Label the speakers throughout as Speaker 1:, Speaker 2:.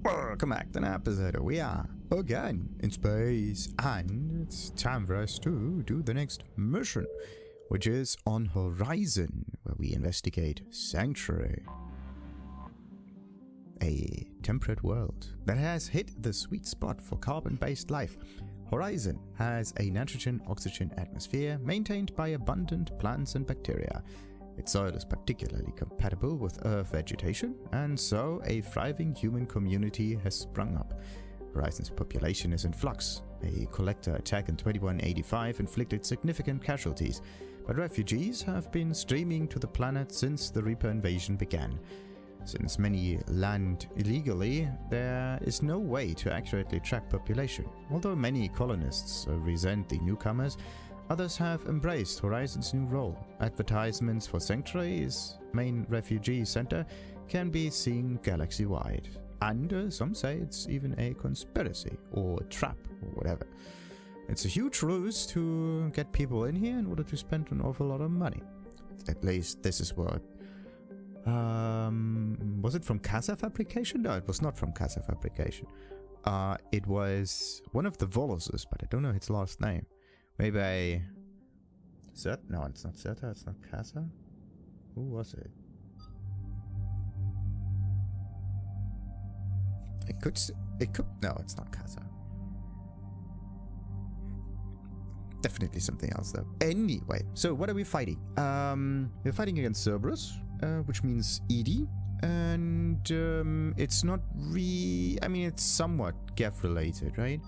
Speaker 1: Welcome back to an episode. We are again in space, and it's time for us to do the next mission, which is on Horizon, where we investigate Sanctuary, a temperate world that has hit the sweet spot for carbon-based life. Horizon has a nitrogen-oxygen atmosphere maintained by abundant plants and bacteria. Its soil is particularly compatible with Earth vegetation, and so a thriving human community has sprung up. Horizon's population is in flux. A collector attack in 2185 inflicted significant casualties, but refugees have been streaming to the planet since the Reaper invasion began. Since many land illegally, there is no way to accurately track population. Although many colonists resent the newcomers, others have embraced Horizon's new role. Advertisements for Sanctuary's main refugee center can be seen galaxy-wide. And some say it's even a conspiracy or a trap or whatever. It's a huge ruse to get people in here in order to spend an awful lot of money. At least this is what... was it from Casa Fabrication? No, it was not from Casa Fabrication. It was one of the Voloses, but I don't know its last name. Maybe no, it's not Zeta, it's not Casa. Who was it? It could, no, it's not Casa. Definitely something else though. Anyway, so what are we fighting? We're fighting against Cerberus, which means Edie. And it's not I mean, it's somewhat Geth related, right?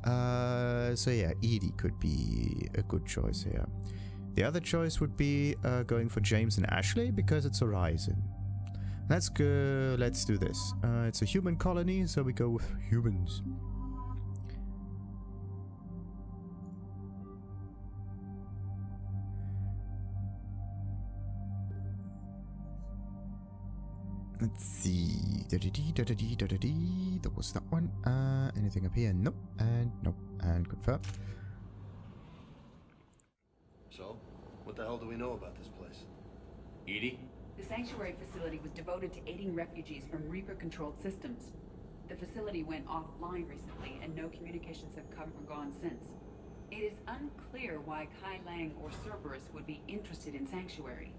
Speaker 1: So yeah, Edie could be a good choice here. The other choice would be going for James and Ashley because it's Horizon. Let's go. Let's do this. It's a human colony, so we go with humans. Let's see. That was that one. Anything up here? Nope. And nope. And confirm.
Speaker 2: So, what the hell do we know about this place?
Speaker 3: Edie?
Speaker 4: The sanctuary facility was devoted to aiding refugees from Reaper-controlled systems. The facility went offline recently, and no communications have come or gone since. It is unclear why Kai Lang or Cerberus would be interested in Sanctuary.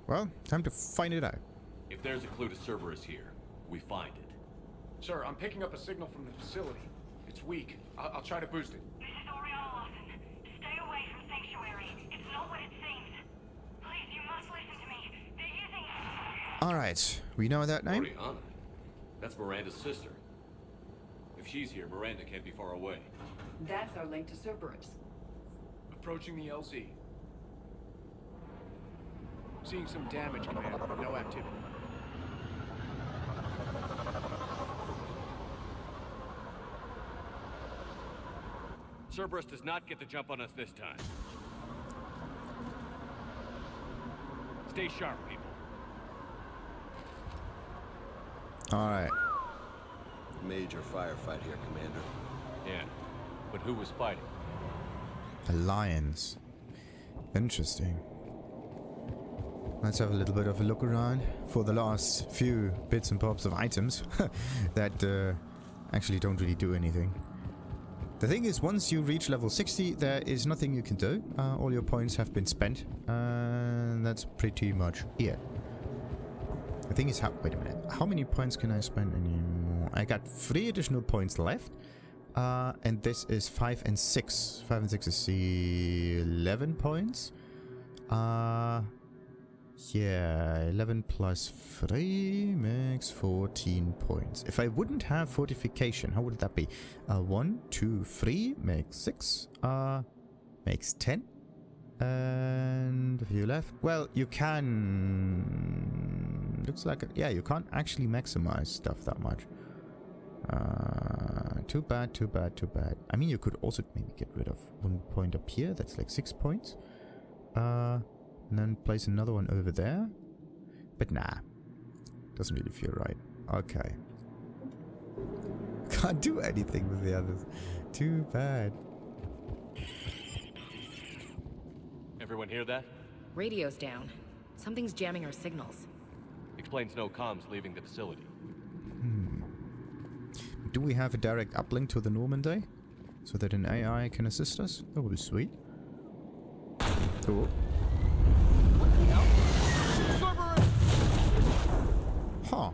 Speaker 1: Well, time to find it out.
Speaker 3: If there's a clue to Cerberus here, we find it.
Speaker 5: Sir, I'm picking up a signal from the facility. It's weak. I'll try to boost it.
Speaker 6: This is Oriana, Lawson. Stay away from Sanctuary. It's not what it seems. Please, you must listen to me. They're using...
Speaker 1: Alright, we know that name?
Speaker 3: Oriana? That's Miranda's sister. If she's here, Miranda can't be far away.
Speaker 4: That's our link to Cerberus.
Speaker 5: Approaching the LZ. Seeing some damage, Commander, but no activity.
Speaker 3: Cerberus does not get the jump on us this time. Stay sharp, people.
Speaker 1: Alright.
Speaker 2: Major firefight here, Commander.
Speaker 3: Yeah, but who was fighting?
Speaker 1: Alliance. Interesting. Let's have a little bit of a look around for the last few bits and bobs of items that actually don't really do anything. The thing is, once you reach level 60, there is nothing you can do. All your points have been spent, and that's pretty much it. The thing is, wait a minute, how many points can I spend anymore? I got 3 additional points left, and this is 5 and 6. 5 and 6 is 11 points. Yeah, 11 plus 3 makes 14 points. If I wouldn't have fortification, how would that be? 1, 2, 3 makes 6. Makes 10. And a few left. Well, you can... Looks like... Yeah, you can't actually maximize stuff that much. Too bad, too bad, too bad. I mean, you could also maybe get rid of 1 point up here. That's like 6 points. And then place another one over there. But nah. Doesn't really feel right. Okay. Can't do anything with the others. Too bad.
Speaker 3: Everyone hear that?
Speaker 7: Radio's down. Something's jamming our signals.
Speaker 3: explains no comms leaving the facility.
Speaker 1: Do we have a direct uplink to the Normandy? So that an AI can assist us? That would be sweet. Oh. Huh.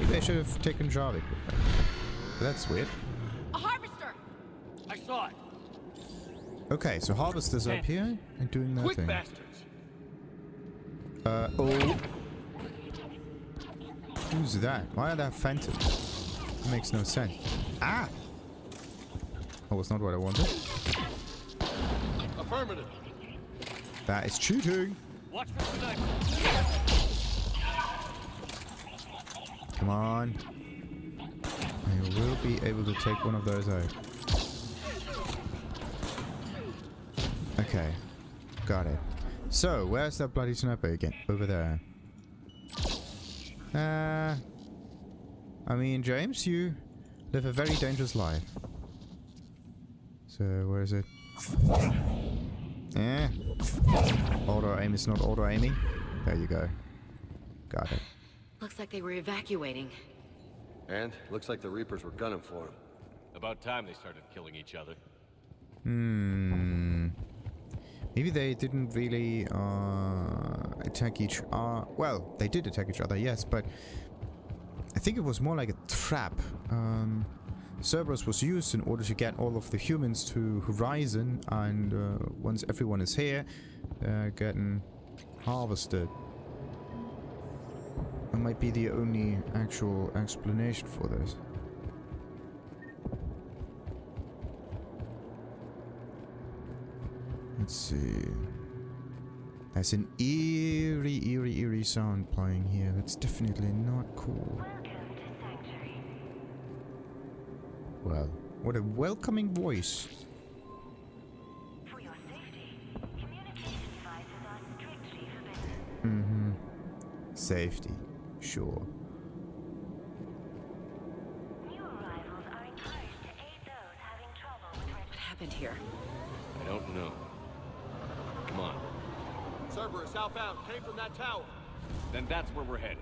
Speaker 1: Maybe I should have taken Jarvik with me. That's weird.
Speaker 6: A harvester!
Speaker 3: I saw it!
Speaker 1: Okay, so Harvester's up here and doing that
Speaker 3: Quick
Speaker 1: thing.
Speaker 3: bastards!
Speaker 1: Oh. Who's that? Why are there phantoms? That makes no sense. Ah! That was not what I wanted.
Speaker 2: Affirmative.
Speaker 1: That is cheating!
Speaker 3: Watch for sniper!
Speaker 1: Come on. I will be able to take one of those out. Okay. Got it. So, where's that bloody sniper again? Over there. I mean, James, you live a very dangerous life. So, where is it? Auto aim is not auto aiming. There you go. Got it.
Speaker 6: Looks like they were evacuating.
Speaker 2: And looks like the Reapers were gunning for him.
Speaker 3: About time they started killing each other.
Speaker 1: Maybe they didn't really attack each other. Well, they did attack each other, yes, but I think it was more like a trap. Cerberus was used in order to get all of the humans to Horizon, and once everyone is here, they're getting harvested. That might be the only actual explanation for this. Let's see. There's an eerie sound playing here. That's definitely not cool. Well, what a welcoming voice.
Speaker 6: For your safety, communication devices are strictly forbidden.
Speaker 1: Safety. Sure.
Speaker 6: New arrivals are encouraged to aid those having trouble with registration.
Speaker 4: What happened here?
Speaker 3: I don't know. Come on.
Speaker 2: Cerberus outbound came from that tower.
Speaker 3: Then that's where we're headed.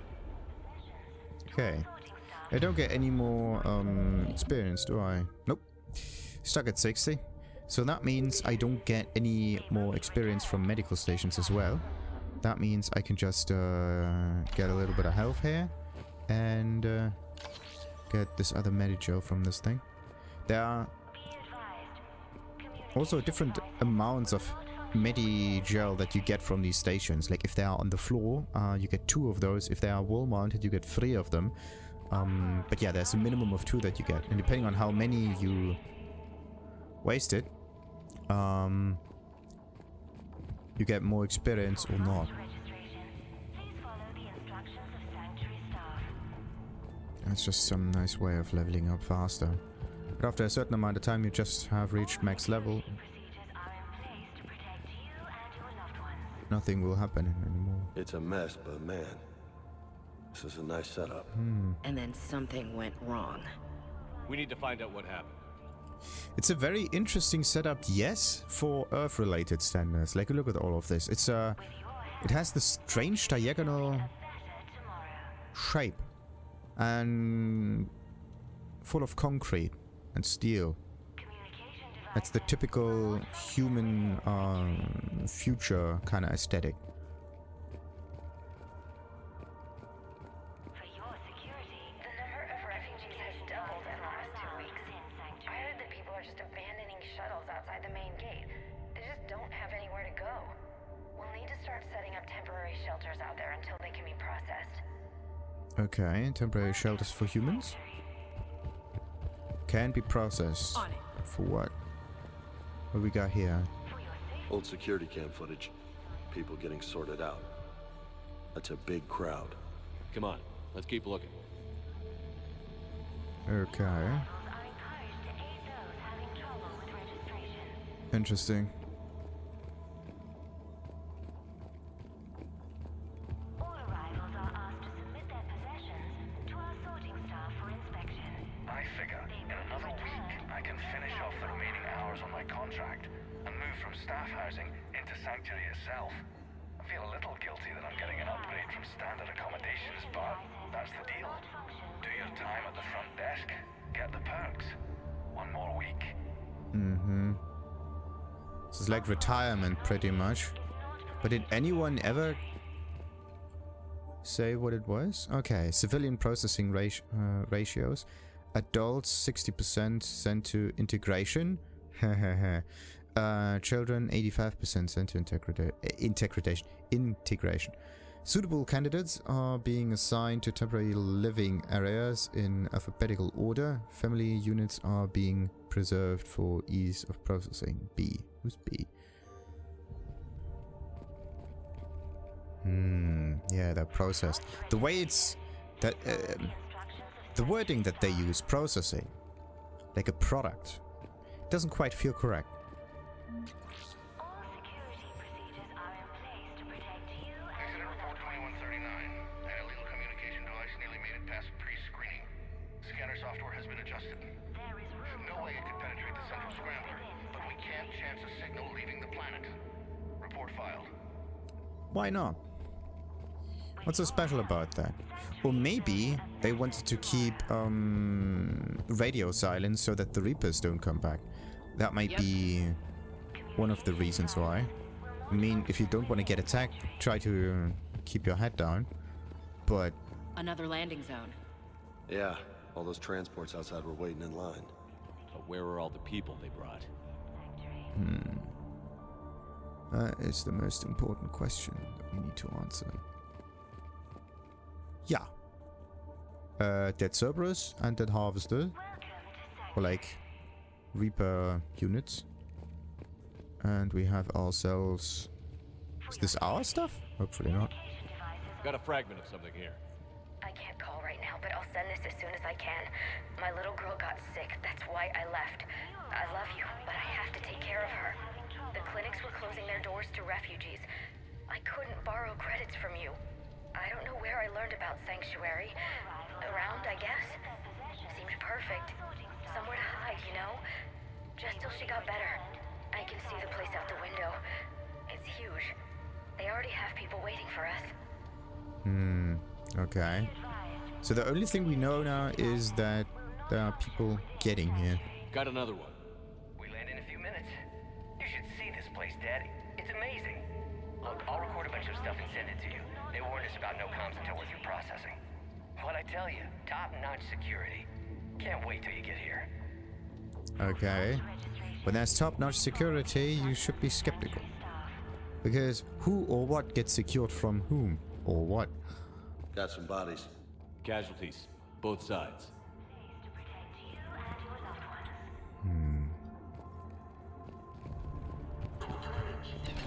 Speaker 1: Okay. I don't get any more experience, do I? Nope. Stuck at 60. So that means I don't get any more experience from medical stations as well. That means I can just get a little bit of health here and get this other Medigel from this thing. There are also different amounts of Medigel that you get from these stations. Like if they are on the floor, you get 2 of those. If they are wall mounted, you get 3 of them. But yeah, there's a minimum of 2 that you get. And depending on how many you wasted, you get more experience or not. That's just some nice way of leveling up faster. But after a certain amount of time, you just have reached max level. Nothing will happen anymore.
Speaker 2: It's a mess, but man, this is a nice setup.
Speaker 4: And then something went wrong.
Speaker 3: We need to find out what happened.
Speaker 1: It's a very interesting setup, yes, for Earth-related standards. Like, look at all of this. It's it has this strange diagonal shape and full of concrete and steel. That's the typical human future kind of aesthetic.
Speaker 6: For your security, the number of refugees has doubled in the last 2 weeks. I heard that people are just abandoning shuttles outside the main gate. They just don't have anywhere to go. We'll need to start setting up temporary shelters out there until they can be processed.
Speaker 1: Okay, temporary shelters for humans. Can be processed.
Speaker 4: On it.
Speaker 1: For what? What we got here?
Speaker 2: Old security cam footage. People getting sorted out. That's a big crowd.
Speaker 3: Come on, let's keep looking.
Speaker 1: Okay. Interesting.
Speaker 6: All arrivals are asked to submit their possessions to our sorting staff for inspection.
Speaker 7: I figure in another week I can finish off the remaining hours on my contract and move from staff housing into Sanctuary itself. I'm feel a little guilty that I'm getting an upgrade from standard accommodations, but that's the deal. Do your time at the front desk, get the perks. One more week.
Speaker 1: Mm-hmm. This is like retirement, pretty much. But did anyone ever say what it was? Okay, civilian processing ratios. Adults 60% sent to integration. Children 85% sent to integration. Suitable candidates are being assigned to temporary living areas in alphabetical order. Family units are being preserved for ease of processing. B. Who's B? Yeah, they're processed. The way it's that the wording that they use, processing, like a product, doesn't quite feel correct.
Speaker 6: All security procedures are in place to protect you and
Speaker 7: Incident report 2139. An illegal communication device nearly made it past pre-screening. Scanner software has been adjusted.
Speaker 6: there is room.
Speaker 7: No way it could penetrate the central scrambler, but we can't chance a signal leaving the planet. Report filed.
Speaker 1: Why not? What's so special about that? Or maybe they wanted to keep radio silence so that the Reapers don't come back. That might be one of the reasons why. I mean, if you don't want to get attacked, try to keep your head down. But
Speaker 8: Another landing zone.
Speaker 2: Yeah, all those transports outside were waiting in line.
Speaker 3: But where are all the people they brought?
Speaker 1: that is the most important question that we need to answer. Yeah. That cerberus and that harvester. Or like Reaper units. And we have ourselves... Is this our stuff? Hopefully not.
Speaker 3: Got a fragment of something here.
Speaker 6: I can't call right now, but I'll send this as soon as I can. My little girl got sick. That's why I left. I love you, but I have to take care of her. The clinics were closing their doors to refugees. I couldn't borrow credits from you. I don't know where I learned about Sanctuary. Around, I guess. Seemed perfect. Somewhere to hide, you know? Just till she got better. I can see the place out the window. It's huge. They already have people waiting for us.
Speaker 1: Okay. So the only thing we know now is that there are people getting here.
Speaker 3: Got another one.
Speaker 7: We land in a few minutes. You should see this place, Dad. It's amazing. Look, I'll record a bunch of stuff and send it to you. They warned us about no comms until we're through processing. What'd I tell you? Top-notch security. Can't wait till you get here.
Speaker 1: Okay. When there's top-notch security, you should be skeptical. Because who or what gets secured from whom? Or what?
Speaker 2: Got some bodies.
Speaker 3: Casualties. Both sides.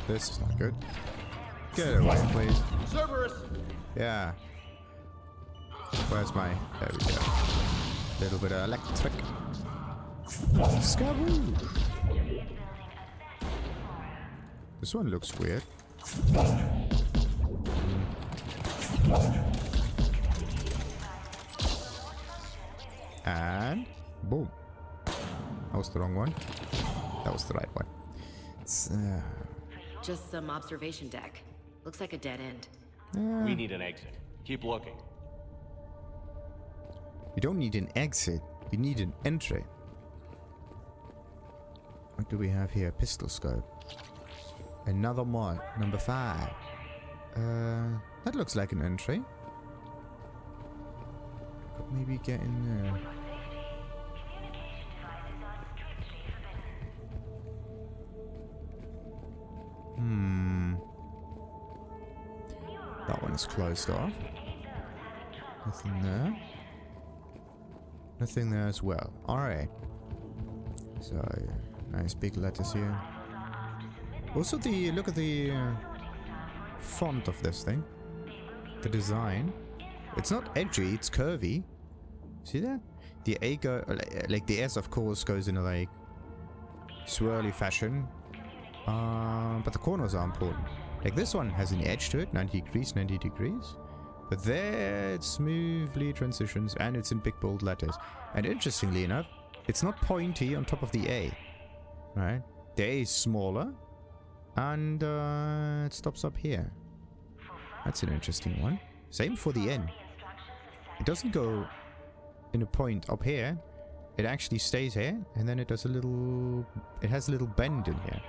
Speaker 1: This is not good. Get away, please.
Speaker 5: Cerberus!
Speaker 1: Yeah. Where's my... There we go. Little bit of electric. Skaboo! This one looks weird. And... boom. That was the wrong one. That was the right one. It's,
Speaker 8: Just some observation deck. Looks like a dead end.
Speaker 3: We need an exit. Keep looking.
Speaker 1: we don't need an exit. We need an entry. What do we have here? Pistol scope. Another mod. Number 5. That looks like an entry. Could maybe get in there. That one is closed off. Nothing there. Nothing there as well. Alright. So, nice big letters here. Also look at the font of this thing. The design. It's not edgy, it's curvy. See that? The A like the S of course goes in a like swirly fashion. But the corners are important. Like this one has an edge to it, 90 degrees, 90 degrees. But there it smoothly transitions and it's in big bold letters. And interestingly enough, it's not pointy on top of the A. Right? The A is smaller. And it stops up here. That's an interesting one. Same for the N. It doesn't go in a point up here. It actually stays here, and then it does a little... It has a little bend in here.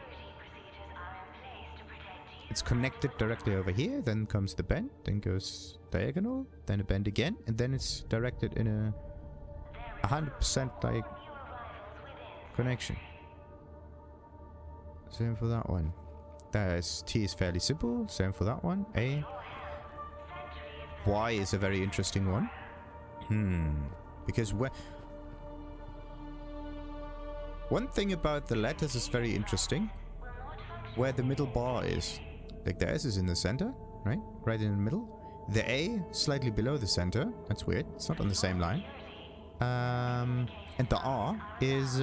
Speaker 1: It's connected directly over here, then comes the bend, then goes diagonal, then a bend again, and then it's directed in a 100% like connection. Same for that one. T is fairly simple. Same for that one. A. Y is a very interesting one. Because one thing about the letters is very interesting. Where the middle bar is. Like the S is in the center, right? Right in the middle. The A slightly below the center. That's weird. It's not on the same line. And the R is...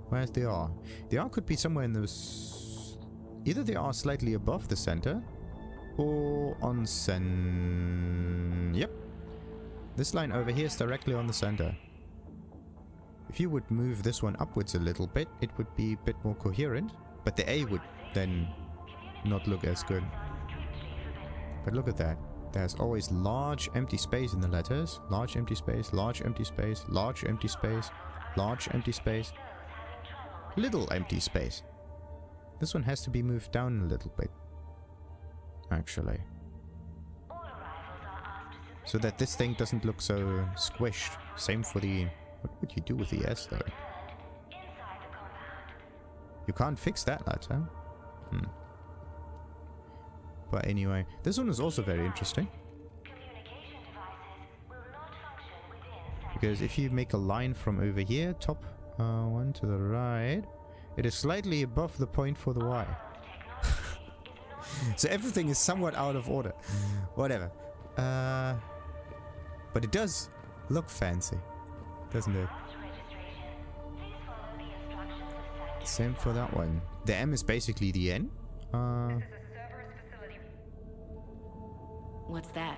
Speaker 1: where's the R? The R could be somewhere in the... Either the R slightly above the center, or on Yep. This line over here is directly on the center. If you would move this one upwards a little bit, it would be a bit more coherent, but the A would then not look as good. But look at that. There's always large empty space in the letters. Large empty space, large empty space, large empty space, large empty space. Little empty space. This one has to be moved down a little bit. Actually. So that this thing doesn't look so squished. Same for the... What would you do with the S though? You can't fix that letter. But anyway, this one is also very interesting. Because if you make a line from over here, top one to the right, it is slightly above the point for the Y. So everything is somewhat out of order. Whatever. But it does look fancy, doesn't it? Same for that one. The M is basically the N.
Speaker 8: What's that?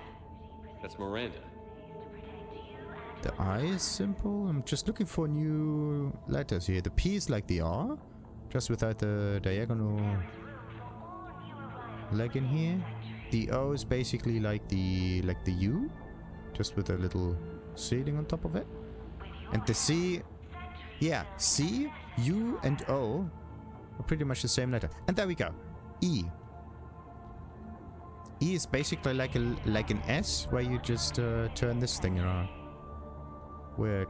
Speaker 3: That's Miranda.
Speaker 1: The I is simple. I'm just looking for new letters here. The P is like the R, just without the diagonal leg in here. The O is basically like the U, just with a little ceiling on top of it. And the C, yeah, C, U, and O are pretty much the same letter. And there we go. E. E is basically like an S, where you just turn this thing around. Weird.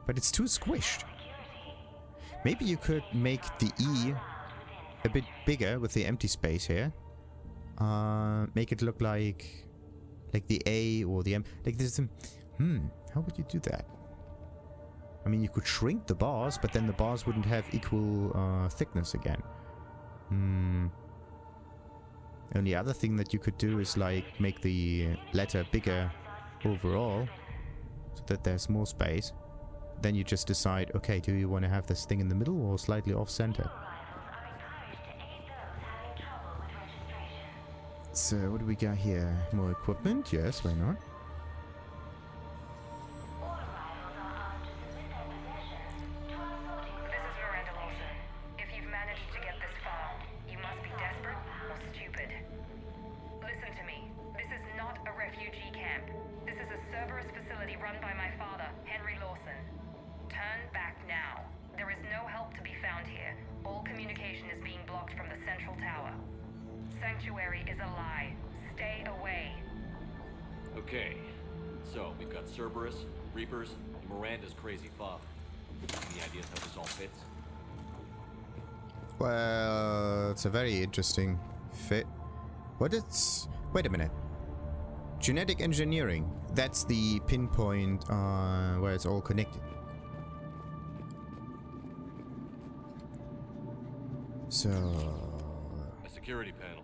Speaker 1: But it's too squished. Maybe you could make the E a bit bigger with the empty space here. Make it look like the A or the M. Like this. How would you do that? I mean, you could shrink the bars, but then the bars wouldn't have equal thickness again. And the other thing that you could do is like make the letter bigger overall, so that there's more space. Then you just decide, okay, do you want to have this thing in the middle or slightly off center? So what do we got here? More equipment? Yes, why not?
Speaker 6: This is Miranda Lawson. If you've managed to get this far, you must be desperate or stupid. Listen to me. This is not a refugee camp. This is a cerberus facility run by my father, Henry Lawson. Turn back now. There is no help to be found here. All communication is being blocked from the central tower. Sanctuary is a lie. Stay away.
Speaker 3: Okay. So, we've got Cerberus, Reapers, and Miranda's crazy father. Any ideas how this all fits?
Speaker 1: Well, it's a very interesting fit. Wait a minute. Genetic engineering. That's the pinpoint where it's all connected. So...
Speaker 3: A security panel.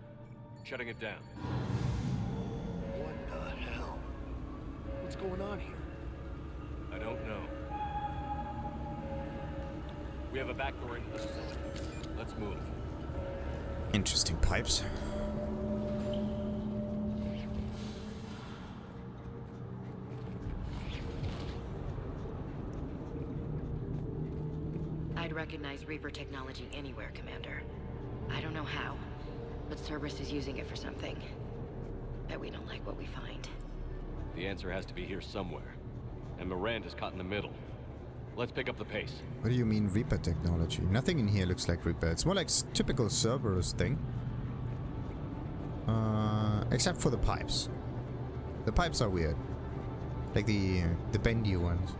Speaker 3: Shutting it down.
Speaker 2: What the hell? What's going on here?
Speaker 3: I don't know. We have a back door into the facility. Let's move.
Speaker 1: Interesting pipes.
Speaker 8: I'd recognize Reaper technology anywhere, Commander. I don't know how, but Cerberus is using it for something. Bet we don't like what we find.
Speaker 3: The answer has to be here somewhere. And Miranda's caught in the middle. Let's pick up the pace.
Speaker 1: What do you mean Reaper technology? Nothing in here looks like Reaper. It's more like typical Cerberus thing. Except for the pipes. The pipes are weird. Like the bendy ones.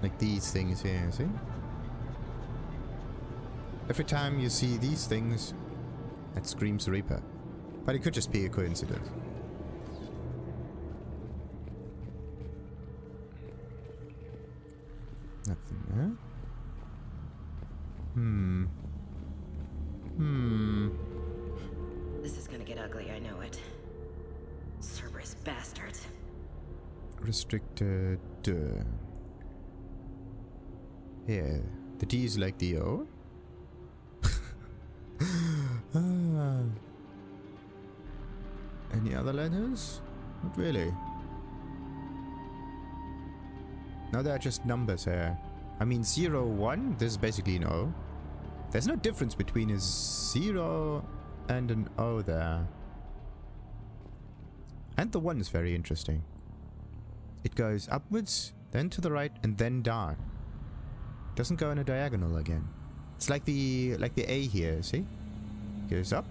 Speaker 1: Like these things here, see? Every time you see these things, that screams Reaper. But it could just be a coincidence. Nothing there.
Speaker 8: This is gonna get ugly, I know it. Cerberus bastards.
Speaker 1: Restricted. Yeah, the D is like the O. Any other letters? Not really. No, they're just numbers here. I mean, 0, 1, this is basically an O. There's no difference between a 0 and an O there. And the 1 is very interesting. It goes upwards, then to the right, and then down. It doesn't go in a diagonal again. It's like the A here, see? It goes up,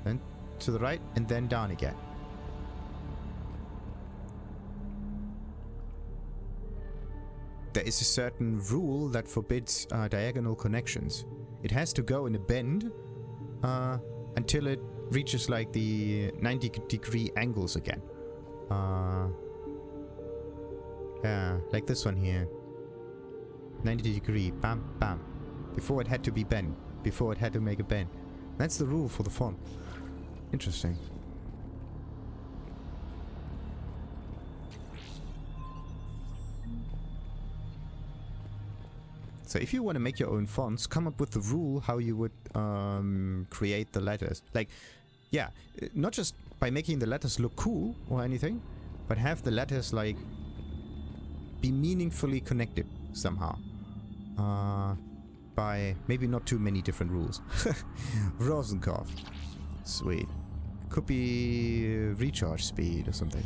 Speaker 1: then to the right, and then down again. There is a certain rule that forbids diagonal connections. It has to go in a bend until it reaches like the 90-degree angles again. Yeah, like this one here. 90-degree, bam, bam. Before it had to be bent. Before it had to make a bend. That's the rule for the font. Interesting. So if you want to make your own fonts, come up with the rule how you would create the letters. Like, yeah, not just by making the letters look cool or anything, but have the letters like be meaningfully connected somehow. By maybe not too many different rules. Rosenkov. Sweet. Could be recharge speed or something.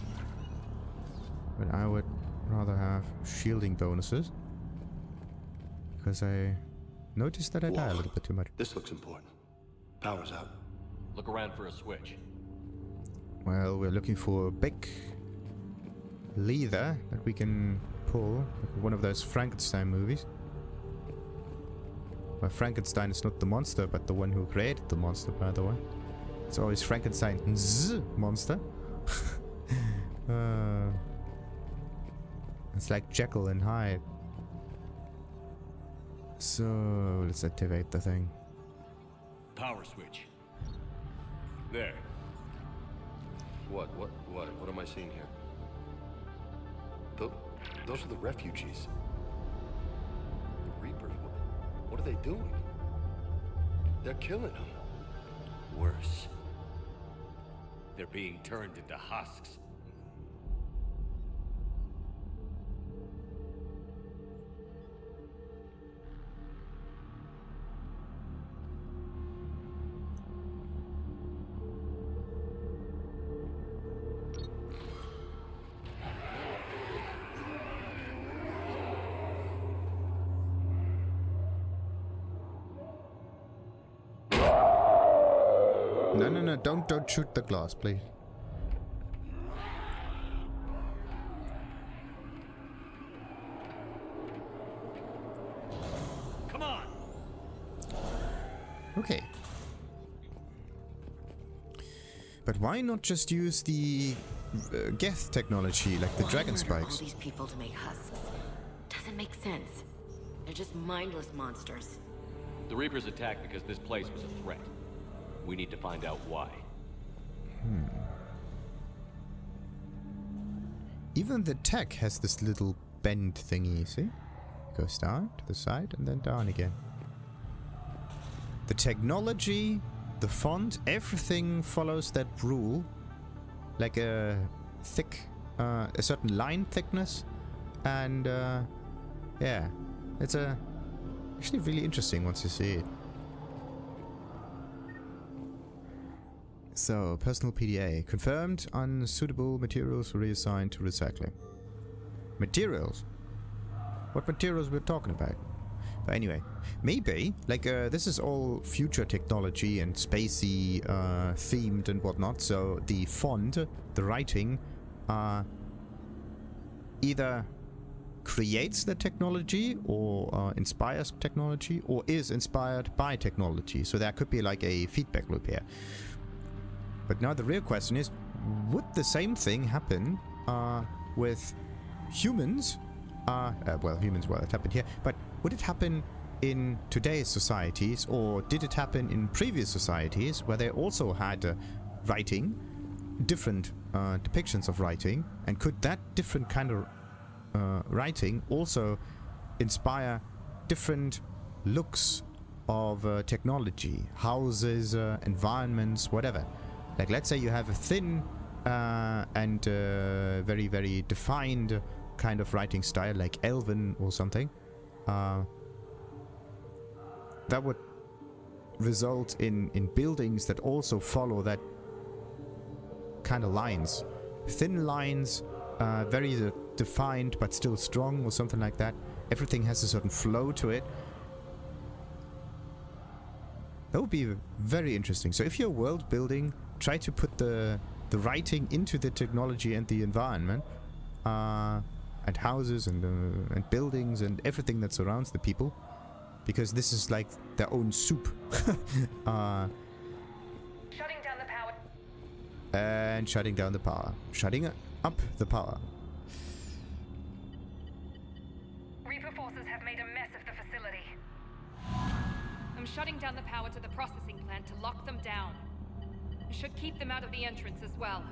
Speaker 1: But I would rather have shielding bonuses. Because I noticed that I die a little bit too much.
Speaker 2: This looks important. Power's out.
Speaker 3: Look around for a switch.
Speaker 1: Well, we're looking for a big lever that we can pull. Like one of those Frankenstein movies. Well, Frankenstein is not the monster, but the one who created the monster, by the way. It's always Frankenstein's monster. It's like Jekyll and Hyde. So, let's activate the thing.
Speaker 3: Power switch. There.
Speaker 2: What am I seeing here? Those are the refugees. The Reapers. What are they doing? They're killing them.
Speaker 3: Worse. They're being turned into husks.
Speaker 1: No, don't shoot the glass, please.
Speaker 3: Come on.
Speaker 1: Okay. But why not just use the Geth technology, like the dragon spikes?
Speaker 8: All these people to make husks. Doesn't make sense. They're just mindless monsters.
Speaker 3: The Reapers attacked because this place was a threat. We need to find out why.
Speaker 1: Even the tech has this little bend thingy, see? It goes down to the side and then down again. The technology, the font, everything follows that rule. Like a thick, a certain line thickness. And, yeah. It's actually really interesting once you see it. So, personal PDA. Confirmed unsuitable materials reassigned to recycling. Materials? What materials we're talking about? But anyway, maybe, like, this is all future technology and spacey themed and whatnot, so the font, the writing, either creates the technology or inspires technology or is inspired by technology. So there could be like a feedback loop here. But now the real question is, would the same thing happen with humans? Well, humans, well, it happened here. But would it happen in today's societies, or did it happen in previous societies where they also had writing, different depictions of writing? And could that different kind of writing also inspire different looks of technology, houses, environments, whatever? Like, let's say you have a thin and very, very defined kind of writing style, like Elven or something. That would result in buildings that also follow that kind of lines. Thin lines, very defined but still strong or something like that. Everything has a certain flow to it. That would be very interesting. So if you're world building, try to put the writing into the technology and the environment, and houses and buildings and everything that surrounds the people, because this is like their own soup.
Speaker 6: Shutting down the power.
Speaker 1: And shutting down the power. Shutting up the power.
Speaker 6: Reaper forces have made a mess of the facility.
Speaker 9: I'm shutting down the power to the processing plant to lock them down. I should keep them out of the entrance as well.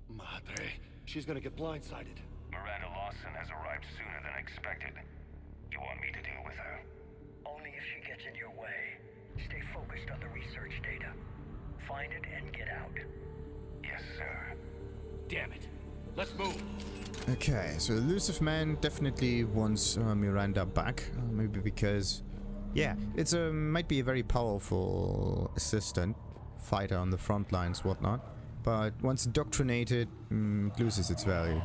Speaker 2: Madre, she's gonna get blindsided.
Speaker 10: Miranda Lawson has arrived sooner than expected. You want me to deal with her?
Speaker 11: Only if she gets in your way. Stay focused on the research data. Find it and get out.
Speaker 10: Yes, sir.
Speaker 3: Damn it. Let's move.
Speaker 1: Okay, so Elusive Man definitely wants Miranda back. Maybe because, yeah, it's might be a very powerful assistant, fighter on the front lines, whatnot. But once indoctrinated, it loses its value.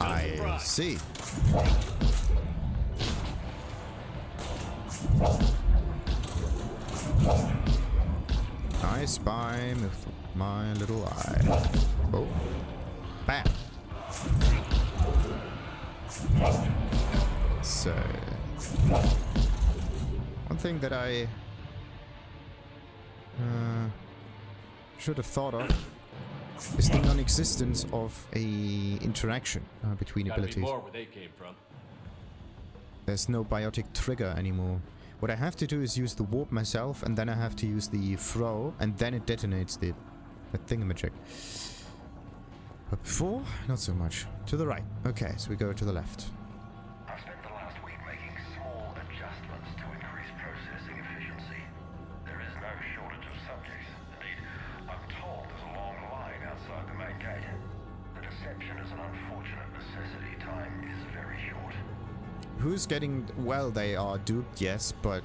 Speaker 1: I see. I spy with my little eye. Oh. Bam. So, one thing that I should have thought of is the non-existence of a interaction between abilities.
Speaker 3: More where they came from.
Speaker 1: There's no biotic trigger anymore. What I have to do is use the warp myself, and then I have to use the throw, and then it detonates the thingamajig. But before, not so much. To the right. Okay, so we go to the left.
Speaker 10: I've spent the last week making small adjustments to increase processing efficiency. There is no shortage of subjects. Indeed, I'm told there's a long line outside the main gate. The deception is an unfortunate necessity. Time is very short.
Speaker 1: Who's getting... Well, they are duped, yes, but...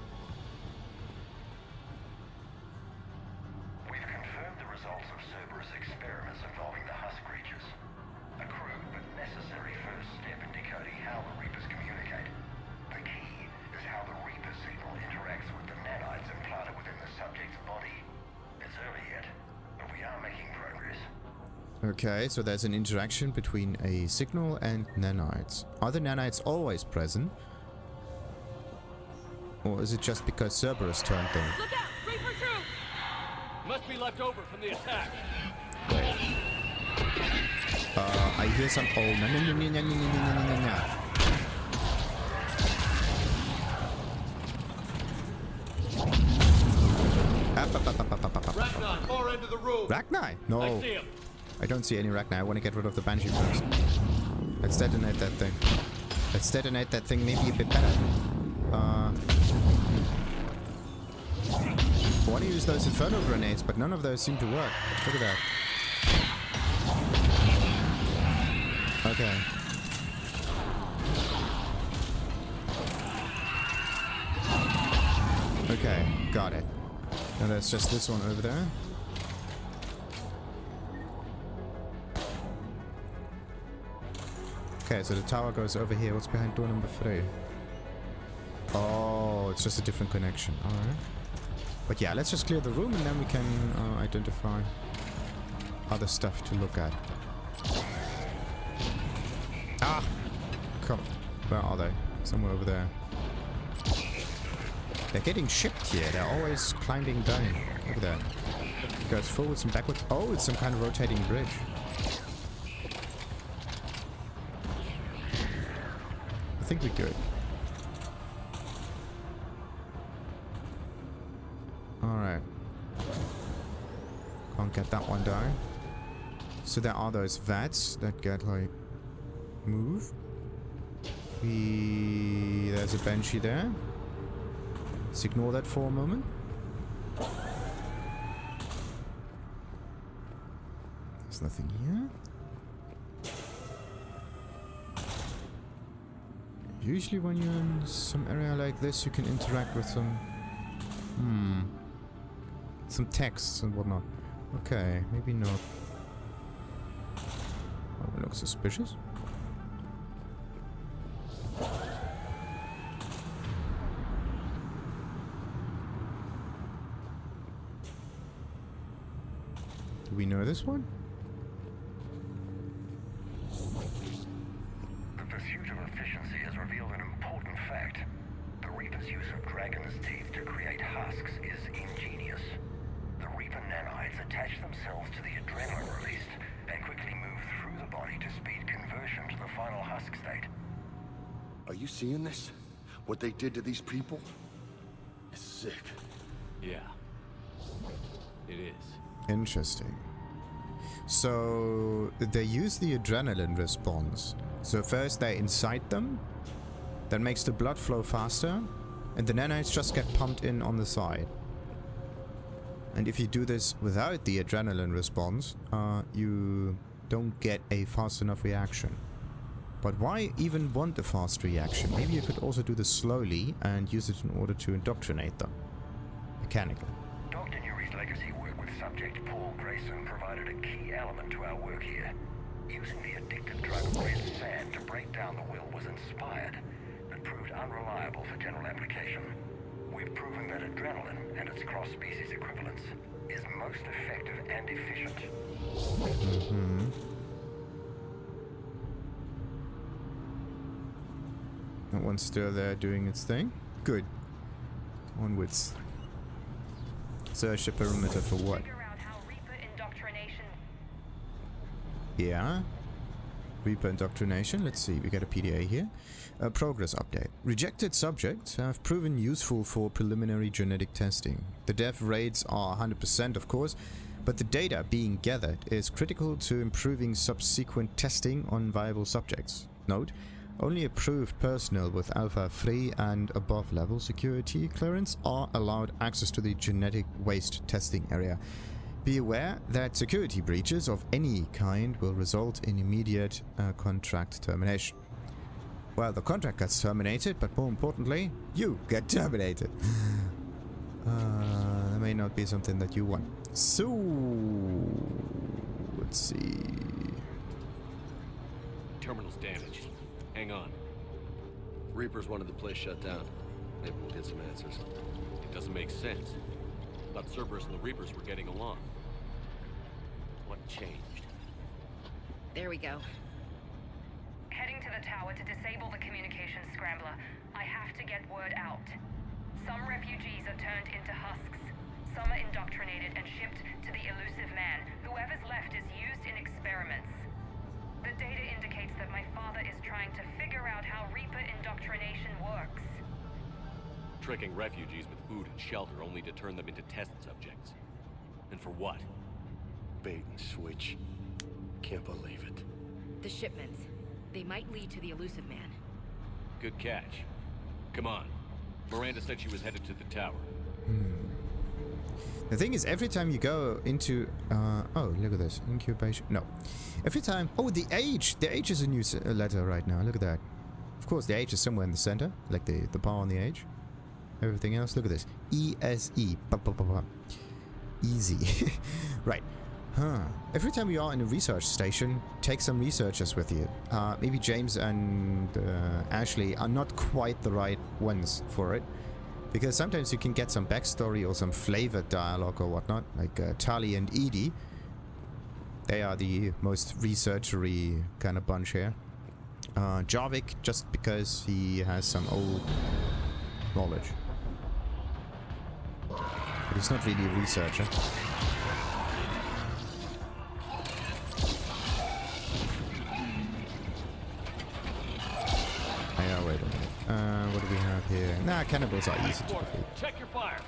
Speaker 10: We've confirmed the results of Cerberus experiments involving the husk creatures. A crude but necessary first step in decoding how the Reapers communicate. The key is how the Reaper signal interacts with the nanites implanted within the subject's body. It's early yet, but we are making progress.
Speaker 1: Okay, so there's an interaction between a signal and nanites. Are the nanites always present? Or is it just because Cerberus turned them?
Speaker 9: Look out! Reaper troops!
Speaker 3: Must be left over from the attack.
Speaker 1: Wait. I hear some... Oh, no.
Speaker 3: Ragnar, far end of the room.
Speaker 1: Ragnar? No.
Speaker 3: I see him.
Speaker 1: I don't see any Ragnar. I want to get rid of the Banshee first. Let's detonate that thing. Let's detonate that thing maybe a bit better. I want to use those Inferno grenades, but none of those seem to work. Look at that. Okay. Okay, got it. Now there's just this one over there. Okay, so the tower goes over here. What's behind door number 3? Oh, it's just a different connection. Alright. But yeah, let's just clear the room and then we can identify other stuff to look at. Ah! Come on. Where are they? Somewhere over there. They're getting shipped here. They're always climbing down. Look at that. It goes forwards and backwards. Oh, it's some kind of rotating bridge. I think we're good. Alright. Can't get that one down. So there are those vats that get like moved. There's a banshee there. Let's ignore that for a moment. There's nothing here. Usually when you're in some area like this, you can interact with some texts and whatnot. Okay, maybe not. Oh, it looks suspicious. Do we know this one?
Speaker 10: The pursuit of efficiency has revealed an important fact. The Reaper's use of dragon's teeth to create husks is ingenious. The Reaper nanites attach themselves to the adrenaline released and quickly move through the body to speed conversion to the final husk state.
Speaker 2: Are you seeing this? What they did to these people? It's sick.
Speaker 3: Yeah. It is.
Speaker 1: Interesting. So they use the adrenaline response. So first they incite them, that makes the blood flow faster, and the nanites just get pumped in on the side. And if you do this without the adrenaline response, you don't get a fast enough reaction. But why even want a fast reaction? Maybe you could also do this slowly and use it in order to indoctrinate them mechanically.
Speaker 10: Dr. Nuri's legacy work with subject Paul Grayson provided a key element to our work here. Using the addictive drug red sand to break down the will was inspired, but proved unreliable for general application. We've proven that adrenaline and its cross-species equivalents is most effective and efficient.
Speaker 1: That one's still there doing its thing. Good. Onwards. Search the perimeter for what? Yeah. Reaper indoctrination. Let's see. We got a PDA here. Progress update. Rejected subjects have proven useful for preliminary genetic testing. The death rates are 100% of course, but the data being gathered is critical to improving subsequent testing on viable subjects. Note, only approved personnel with Alpha 3 and above level security clearance are allowed access to the genetic waste testing area. Be aware that security breaches of any kind will result in immediate contract termination. Well, the contract gets terminated, but more importantly, you get terminated. That may not be something that you want. So, let's see.
Speaker 3: Terminal's damaged. Hang on.
Speaker 2: Reapers wanted the place shut down. Maybe we'll get some answers.
Speaker 3: It doesn't make sense. Thought Cerberus and the Reapers were getting along. What changed?
Speaker 8: There we go.
Speaker 6: Heading to the tower to disable the communications scrambler. I have to get word out. Some refugees are turned into husks. Some are indoctrinated and shipped to the elusive man. Whoever's left is used in experiments. The data indicates that my father is trying to figure out how Reaper indoctrination works.
Speaker 3: Tricking refugees with food and shelter only to turn them into test subjects. And for what?
Speaker 2: Bait and switch. Can't believe it.
Speaker 8: The shipments. They might lead to the elusive man.
Speaker 3: Good catch. Come on. Miranda said she was headed to the tower.
Speaker 1: The thing is, every time you go into... oh, look at this. Incubation. No. Every time... Oh, the age! The age is a new letter right now. Look at that. Of course, the age is somewhere in the center. Like the bar on the age. Everything else, look at this. ESE. Easy. Right. Huh. Every time you are in a research station, take some researchers with you. Maybe James and Ashley are not quite the right ones for it. Because sometimes you can get some backstory or some flavored dialogue or whatnot. Like Tali and Edie. They are the most researchery kind of bunch here. Jarvik, just because he has some old knowledge. But he's not really a researcher. Yeah, wait a minute. What do we have here? Nah, cannibals are easy to defeat.
Speaker 3: Check your fire.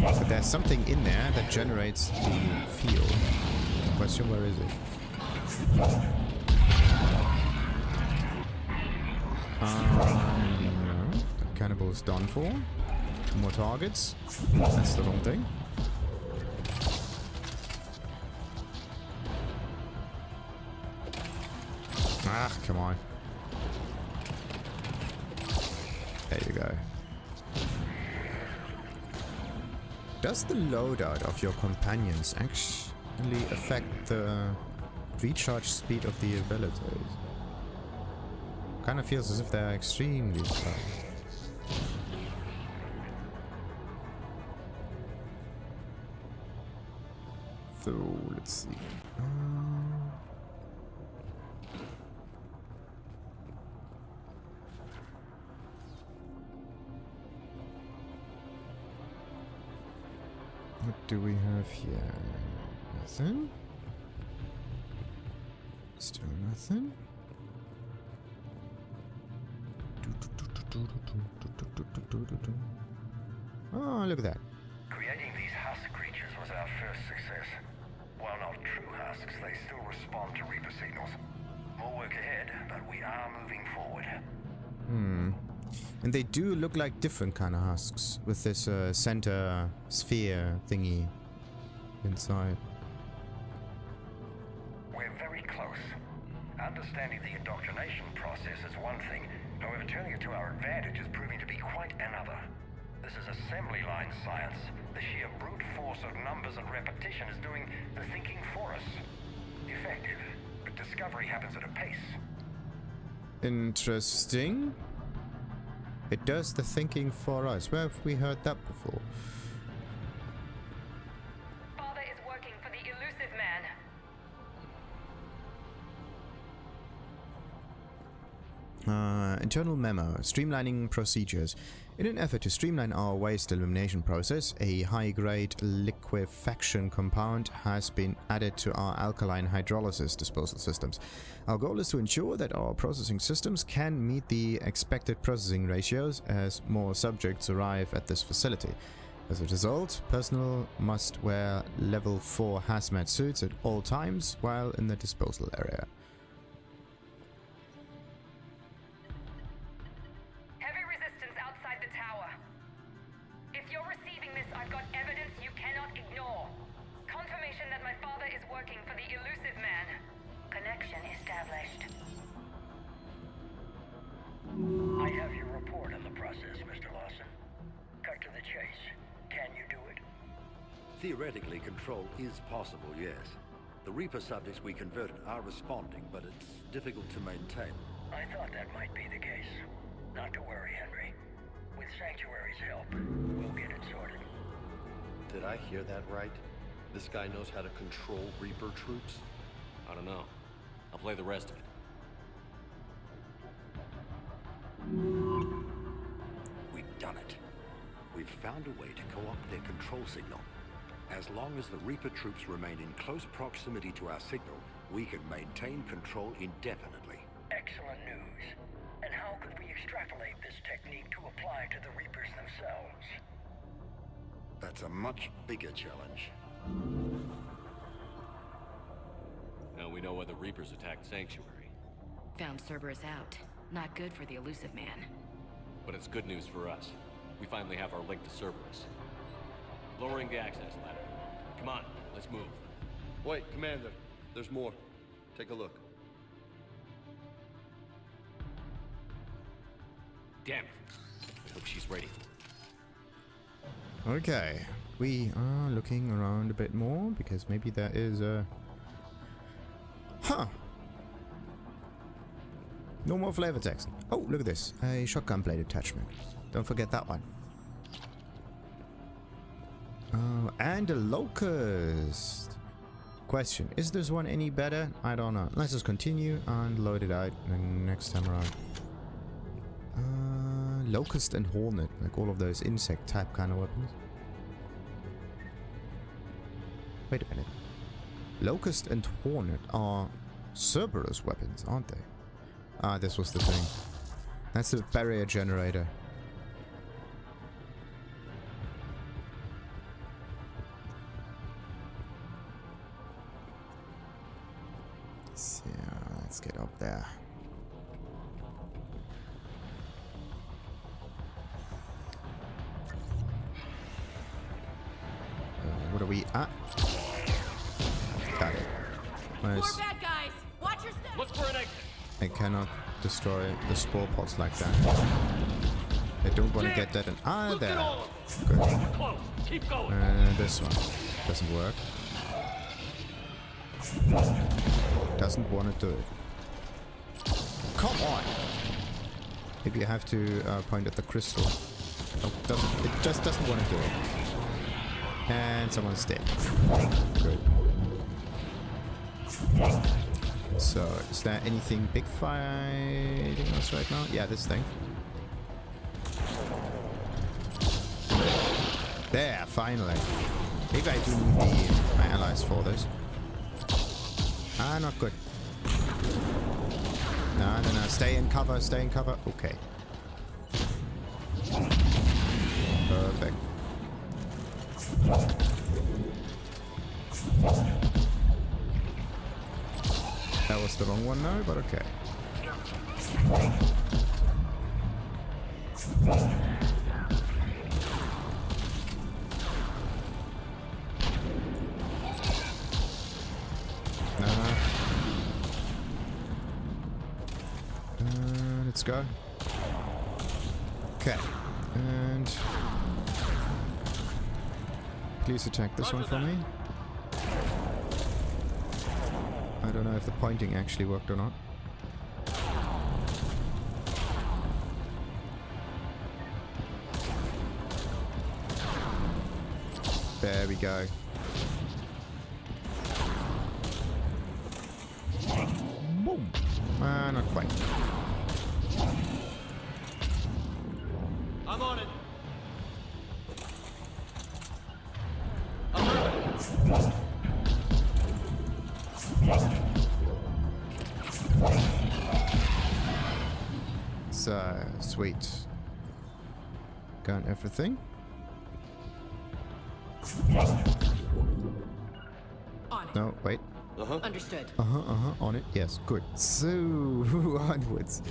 Speaker 1: But there's something in there that generates the field. Question, where is it? No. The cannibal is done for. More targets. That's the wrong thing. Ah, come on. There you go. Does the loadout of your companions actually affect the recharge speed of the abilities? Kind of feels as if they're extremely slow. So, let's see. What do we have here? Nothing. Still nothing. Oh, look at that.
Speaker 10: Creating these husk creatures was our first success. While not true husks, they still respond to Reaper signals. More work ahead, but we are moving forward.
Speaker 1: And they do look like different kind of husks, with this center sphere thingy inside.
Speaker 10: We're very close. Understanding the indoctrination process is one thing. However, turning it to our advantage is proving to be quite another. This is assembly line science. The sheer brute force of numbers and repetition is doing the thinking for us. Effective, but discovery happens at a pace.
Speaker 1: Interesting. It does the thinking for us. Where have we heard that before?
Speaker 9: Father is working for the elusive man.
Speaker 1: Internal memo. Streamlining procedures. In an effort to streamline our waste elimination process, a high-grade liquefaction compound has been added to our alkaline hydrolysis disposal systems. Our goal is to ensure that our processing systems can meet the expected processing ratios as more subjects arrive at this facility. As a result, personnel must wear level 4 hazmat suits at all times while in the disposal area.
Speaker 11: I have your report on the process, Mr. Lawson. Cut to the chase. Can you do it?
Speaker 2: Theoretically, control is possible, yes. The Reaper subjects we converted are responding, but it's difficult to maintain.
Speaker 11: I thought that might be the case. Not to worry, Henry. With Sanctuary's help, we'll get it sorted.
Speaker 2: Did I hear that right? This guy knows how to control Reaper troops?
Speaker 3: I don't know. I'll play the rest of it.
Speaker 2: We've done it. We've found a way to co-opt their control signal. As long as the Reaper troops remain in close proximity to our signal, we can maintain control indefinitely.
Speaker 11: Excellent news. And how could we extrapolate this technique to apply to the Reapers themselves?
Speaker 2: That's a much bigger challenge.
Speaker 3: Now we know why the Reapers attacked Sanctuary.
Speaker 8: Found Cerberus out. Not good for the elusive man.
Speaker 3: But it's good news for us. We finally have our link to Cerberus. Lowering the access ladder. Come on, let's move.
Speaker 2: Wait, Commander. There's more. Take a look.
Speaker 3: Damn it. Hope she's ready.
Speaker 1: Okay, we are looking around a bit more because maybe there is a... Huh! No more flavor text. Oh, look at this. A shotgun blade attachment. Don't forget that one. Oh, and a Locust. Question, is this one any better? I don't know. Let's just continue and load it out next time around. Locust and Hornet, like all of those insect type kind of weapons. Wait a minute. Locust and Hornet are cerberus weapons, aren't they? Ah, this was the thing. That's the barrier generator. So, let's get up there. What are we at? Got it.
Speaker 9: More bad guys. Watch your step.
Speaker 3: Look for an exit.
Speaker 1: I cannot destroy the spore pods like that. I don't want to get that in. Ah, there. Good.
Speaker 3: Close. Keep going.
Speaker 1: This one doesn't work. Doesn't want to do it. Come on. Maybe you have to point at the crystal. Oh, it just doesn't want to do it. And someone's dead. Good. So, is there anything big fighting us right now? Yeah, this thing. There, finally. Maybe I do need my allies for this. Ah, not good. No. Stay in cover, stay in cover. Okay. Perfect. That was the wrong one now, but okay. Let's go. Okay. And please attack this one for me. I don't know if the pointing actually worked or not. There we go. Boom. Not quite.
Speaker 3: I'm on it.
Speaker 1: So, sweet. Got everything.
Speaker 8: On it.
Speaker 1: No, wait.
Speaker 8: Understood.
Speaker 1: On it. Yes, good. So, onwards.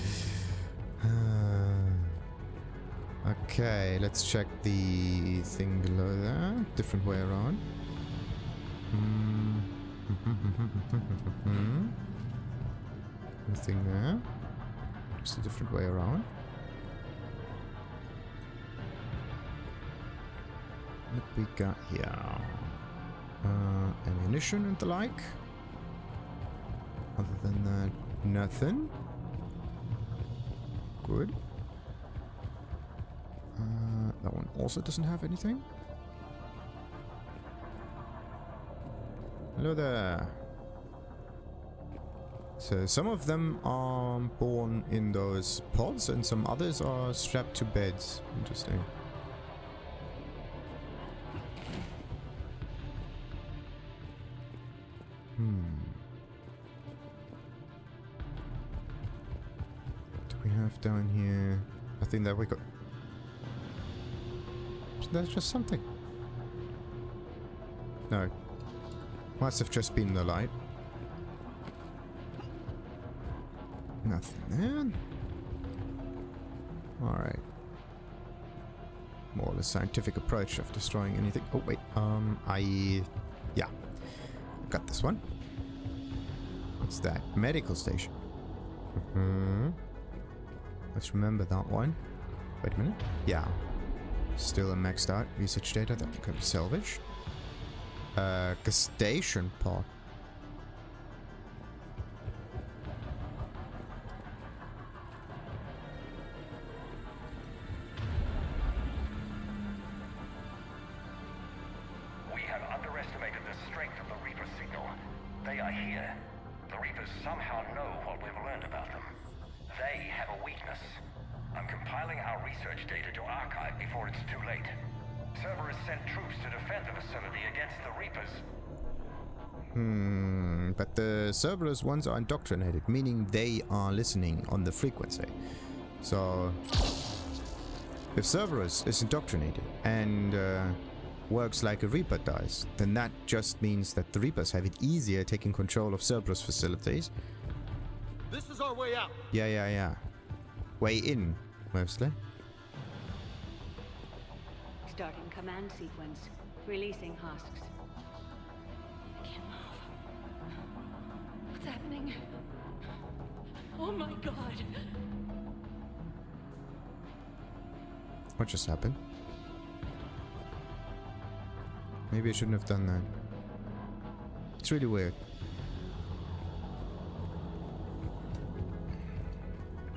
Speaker 1: Okay, let's check the thing below there. Different way around. Nothing there. Just a different way around. What we got here? Ammunition and the like. Other than that, nothing. Good. That one also doesn't have anything. Hello there. So some of them are born in those pods and some others are strapped to beds. Interesting. What do we have down here? I think that we got... That's just something. No. Must have just been the light. Nothing there. Alright. More or less scientific approach of destroying anything. Oh, wait. Yeah. Got this one. What's that? Medical station. Let's remember that one. Wait a minute. Yeah. Still a maxed out research data that can be salvaged. Gestation pod.
Speaker 10: We have underestimated the strength of the Reaper signal. They are here. The Reapers somehow know what we've learned about them. They have a weakness. I'm compiling our research data to archive before it's too late. Cerberus sent troops to defend the facility against the Reapers.
Speaker 1: But the Cerberus ones are indoctrinated, meaning they are listening on the frequency. So, if Cerberus is indoctrinated and works like a Reaper does, then that just means that the Reapers have it easier taking control of Cerberus facilities.
Speaker 5: This is our way out.
Speaker 1: Yeah. Way in, mostly.
Speaker 12: Starting command sequence. Releasing husks.
Speaker 9: I can't move. What's happening? Oh my god.
Speaker 1: What just happened? Maybe I shouldn't have done that. It's really weird.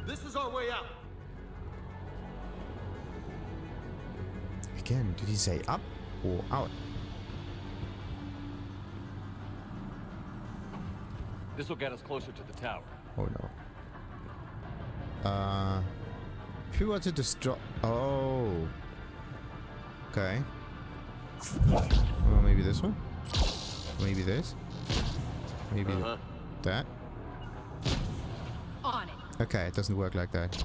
Speaker 5: This is our way out.
Speaker 1: Again, did he say up or out?
Speaker 3: This will get us closer to the tower.
Speaker 1: Oh no. If we were to destroy... Oh. Okay. Well, maybe this one? Maybe this? Maybe that?
Speaker 9: On it.
Speaker 1: Okay, it doesn't work like that.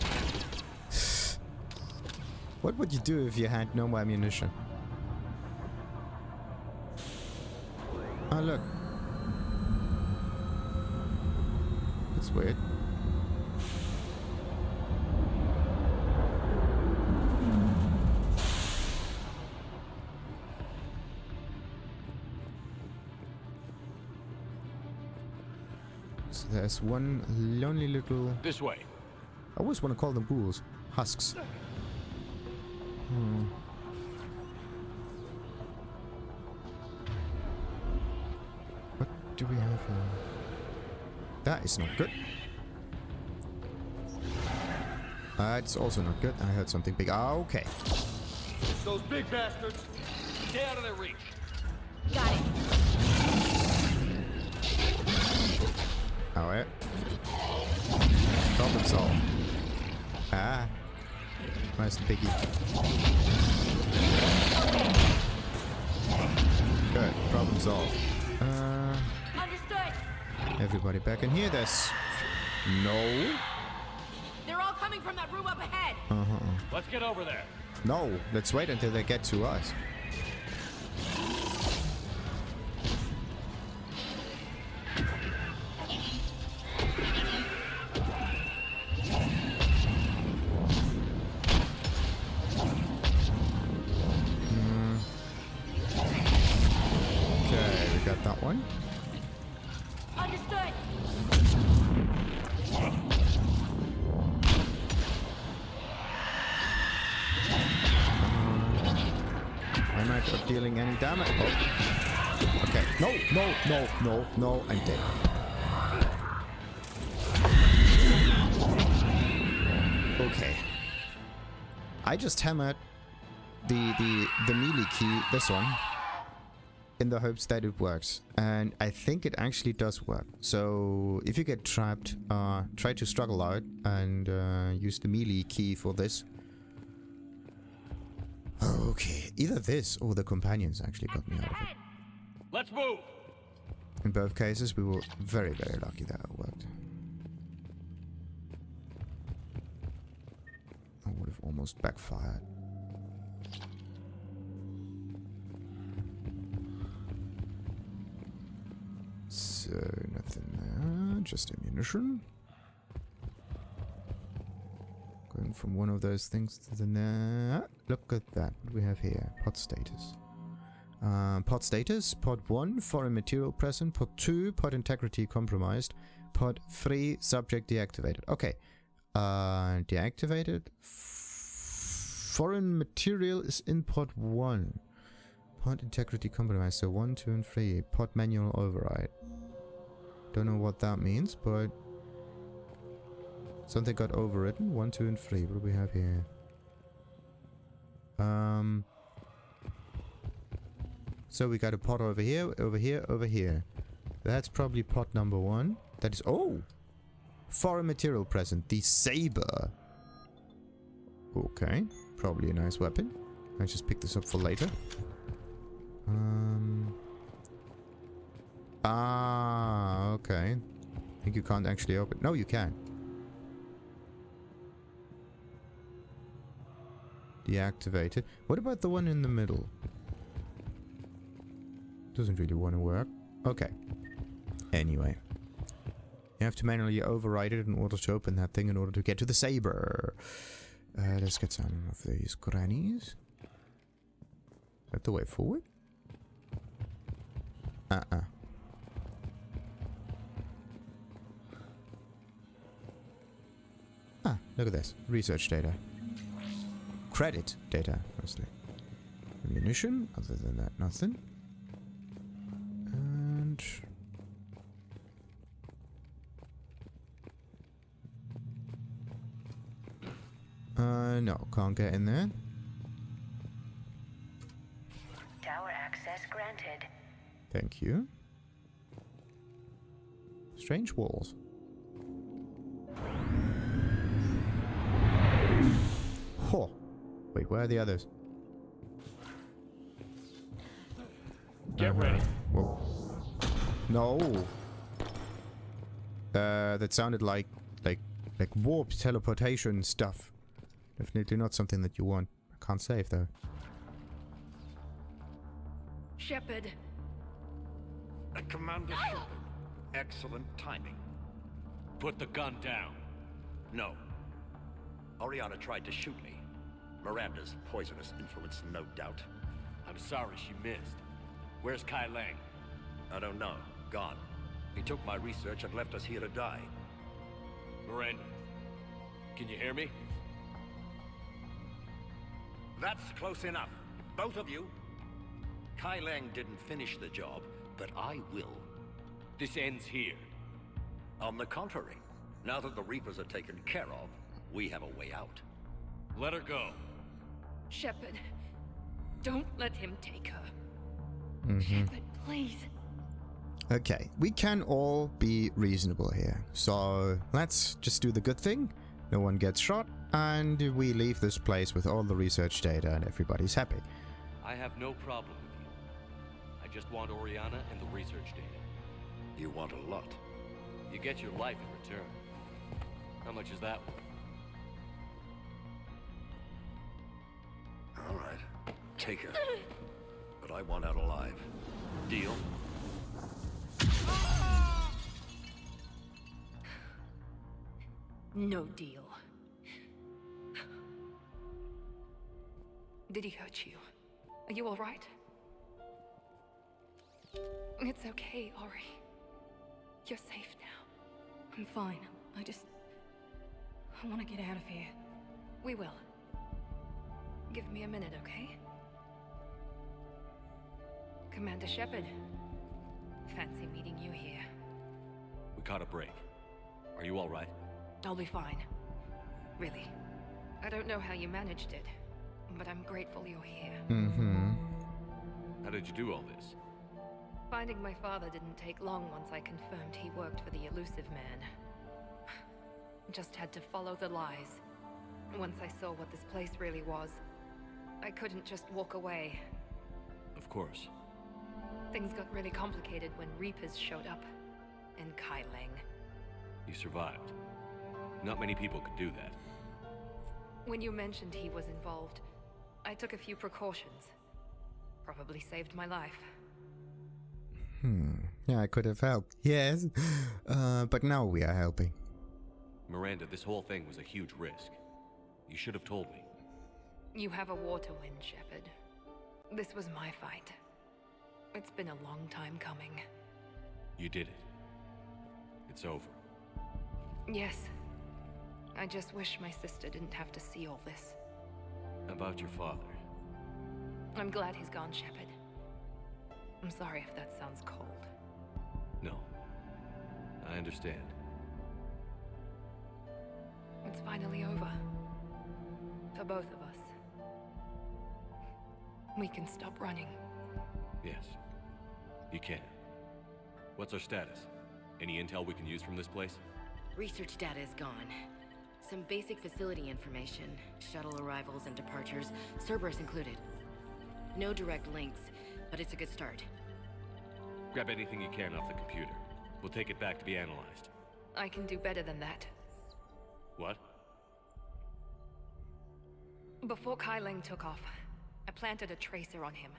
Speaker 1: What would you do if you had no more ammunition? Oh, look. That's weird. So there's one lonely little...
Speaker 3: This way.
Speaker 1: I always want to call them ghouls. Husks. What do we have here? That is not good. It's also not good. I heard something big. Okay.
Speaker 5: It's those big bastards.
Speaker 3: Stay out of their reach.
Speaker 9: Got it.
Speaker 1: Alright. Problem solved. Ah. Where's the biggie? Good. Problem solved.
Speaker 9: Understood.
Speaker 1: Everybody back in here. There's... No.
Speaker 9: They're all coming from that room up ahead.
Speaker 3: Let's get over there.
Speaker 1: No. Let's wait until they get to us.
Speaker 9: Understood.
Speaker 1: I'm not dealing any damage. Oh. Okay. No. I'm dead. Okay. I just hammered the melee key, this one, in the hopes that it works, and I think it actually does work. So if you get trapped, try to struggle out and use the melee key for this. Okay, either this or the companions actually got me out of it.
Speaker 3: Let's move.
Speaker 1: In both cases, we were very, very lucky that it worked. I would have almost backfired. So, nothing there, just ammunition. Going from one of those things to the next. Look at that, what do we have here? Pod status. Pod status, pod 1, foreign material present. Pod 2, pod integrity compromised. Pod 3, subject deactivated. Okay. Deactivated. Foreign material is in pod 1. Pod integrity compromised. So 1, 2, and 3. Pod manual override. Don't know what that means, but something got overwritten. 1, 2, and 3. What do we have here? So we got a pod over here, over here, over here. That's probably pod number 1. That is... Oh! Foreign material present. The Saber. Okay. Probably a nice weapon. I just pick this up for later. Ah, okay. I think you can't actually open... No, you can. Deactivate it. What about the one in the middle? Doesn't really want to work. Okay. Anyway. You have to manually override it in order to open that thing in order to get to the Saber. Let's get some of these grannies. Is that the way forward? Ah, look at this. Research data. Credit data, mostly. Ammunition. Other than that, nothing. And... no, can't get in there.
Speaker 6: Tower access granted.
Speaker 1: Thank you. Strange walls. Oh. Wait, where are the others?
Speaker 5: Get ready.
Speaker 1: Whoa. No. That sounded like warp teleportation stuff. Definitely not something that you want. I can't save though.
Speaker 9: Shepard.
Speaker 2: Commander Shepard. Excellent timing.
Speaker 3: Put the gun down.
Speaker 2: No. Oriana tried to shoot me. Miranda's poisonous influence, no doubt.
Speaker 3: I'm sorry she missed. Where's Kai Lang?
Speaker 2: I don't know. Gone. He took my research and left us here to die.
Speaker 3: Miranda, can you hear me?
Speaker 2: That's close enough. Both of you. Kai Lang didn't finish the job, but I will.
Speaker 3: This ends here.
Speaker 2: On the contrary, now that the Reapers are taken care of, we have a way out.
Speaker 3: Let her go.
Speaker 9: Shepard, don't let him take her.
Speaker 1: Shepard,
Speaker 9: please.
Speaker 1: Okay, we can all be reasonable here. So let's just do the good thing. No one gets shot, and we leave this place with all the research data and everybody's happy.
Speaker 3: I have no problem with you. I just want Oriana and the research data.
Speaker 2: You want a lot.
Speaker 3: You get your life in return. How much is that worth?
Speaker 2: All right, take her. But I want out alive. Deal?
Speaker 9: No deal. Did he hurt you? Are you all right? It's okay, Ori. You're safe now. I'm fine. I want to get out of here. We will. Give me a minute, okay? Commander Shepard. Fancy meeting you here.
Speaker 3: We caught a break. Are you all right?
Speaker 9: I'll be fine. Really. I don't know how you managed it, but I'm grateful you're here.
Speaker 3: How did you do all this?
Speaker 9: Finding my father didn't take long once I confirmed he worked for the Elusive Man. Just had to follow the lies. Once I saw what this place really was, I couldn't just walk away.
Speaker 3: Of course.
Speaker 9: Things got really complicated when Reapers showed up. And Kai Lang.
Speaker 3: You survived. Not many people could do that.
Speaker 9: When you mentioned he was involved, I took a few precautions. Probably saved my life.
Speaker 1: Yeah, I could have helped. Yes. But now we are helping.
Speaker 3: Miranda, this whole thing was a huge risk. You should have told me.
Speaker 9: You have a war to win, Shepard. This was my fight. It's been a long time coming.
Speaker 3: You did it. It's over.
Speaker 9: Yes. I just wish my sister didn't have to see all this.
Speaker 3: About your father.
Speaker 9: I'm glad he's gone, Shepard. I'm sorry if that sounds cold.
Speaker 3: No. I understand.
Speaker 9: It's finally over. For both of us. We can stop running.
Speaker 3: Yes. You can. What's our status? Any intel we can use from this place?
Speaker 8: Research data is gone. Some basic facility information, shuttle arrivals and departures, Cerberus included. No direct links, but it's a good start.
Speaker 3: Grab anything you can off the computer. We'll take it back to be analyzed.
Speaker 9: I can do better than that.
Speaker 3: What?
Speaker 9: Before Kai Leng took off, I planted a tracer on him.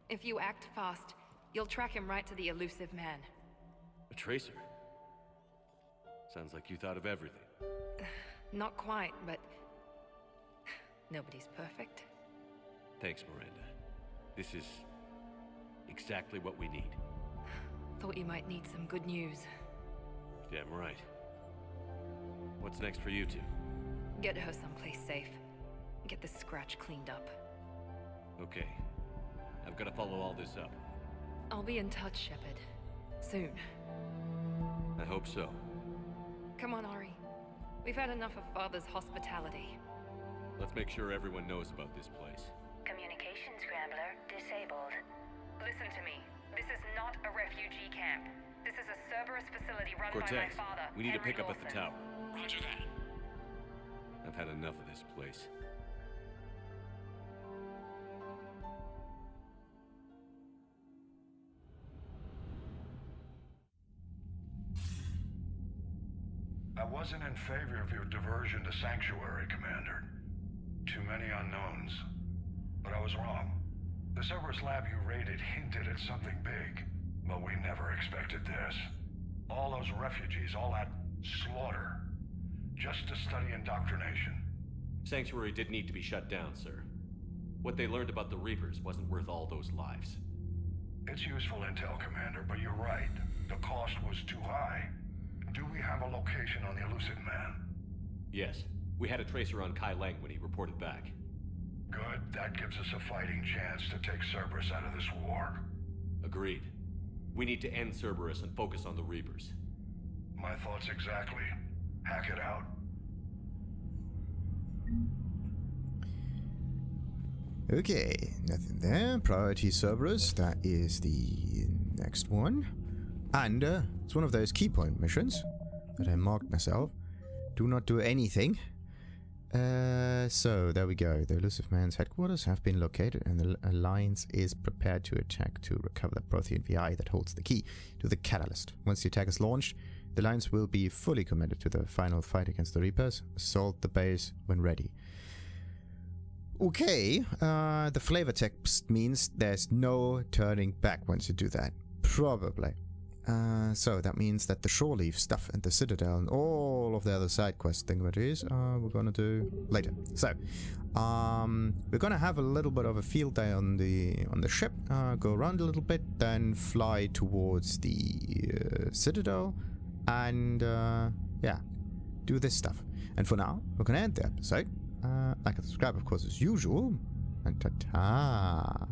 Speaker 9: If you act fast, you'll track him right to the elusive man.
Speaker 3: A tracer? Sounds like you thought of everything.
Speaker 9: Not quite, but nobody's perfect.
Speaker 3: Thanks, Miranda. This is exactly what we need.
Speaker 9: Thought you might need some good news.
Speaker 3: Damn right. What's next for you two?
Speaker 9: Get her someplace safe. Get this scratch cleaned up.
Speaker 3: Okay. I've got to follow all this up.
Speaker 9: I'll be in touch, Shepard. Soon.
Speaker 3: I hope so.
Speaker 9: Come on, Ori. We've had enough of Father's hospitality.
Speaker 3: Let's make sure everyone knows about this place.
Speaker 6: Communication scrambler disabled.
Speaker 9: Listen to me. This is not a refugee camp. This is a Cerberus facility run
Speaker 3: Cortez,
Speaker 9: by my father.
Speaker 3: we need to
Speaker 9: Henry
Speaker 3: pick up at the
Speaker 9: Lawson.
Speaker 3: tower.
Speaker 5: Roger that.
Speaker 3: I've had enough of this place.
Speaker 10: I wasn't in favor of your diversion to Sanctuary, Commander. Too many unknowns. But I was wrong. The Cerberus lab you raided hinted at something big, but we never expected this. All those refugees, all that slaughter, just to study indoctrination.
Speaker 3: Sanctuary did need to be shut down, sir. What they learned about the Reapers wasn't worth all those lives.
Speaker 10: It's useful intel, Commander, but you're right. The cost was too high. Do we have a location on the elusive man?
Speaker 3: Yes. We had a tracer on Kai Leng when he reported back.
Speaker 10: Good. That gives us a fighting chance to take Cerberus out of this war.
Speaker 3: Agreed. We need to end Cerberus and focus on the Reapers.
Speaker 10: My thoughts exactly. Hackett out.
Speaker 1: Okay, nothing there. Priority Cerberus, that is the next one. And it's one of those key point missions that I marked myself. Do not do anything. So there we go. The elusive man's headquarters have been located and the Alliance is prepared to attack to recover the Prothean VI that holds the key to the catalyst. Once the attack is launched, the Alliance will be fully committed to the final fight against the Reapers. Assault the base when ready. Okay, the flavor text means there's no turning back once you do that. Probably. So that means that the shore leave stuff and the Citadel and all of the other side quest thingamajiggies we're gonna do later. So we're gonna have a little bit of a field day on the ship, go around a little bit, then fly towards the Citadel, and yeah, do this stuff. And for now, we're gonna end the episode. Like and subscribe, of course, as usual, and ta-ta.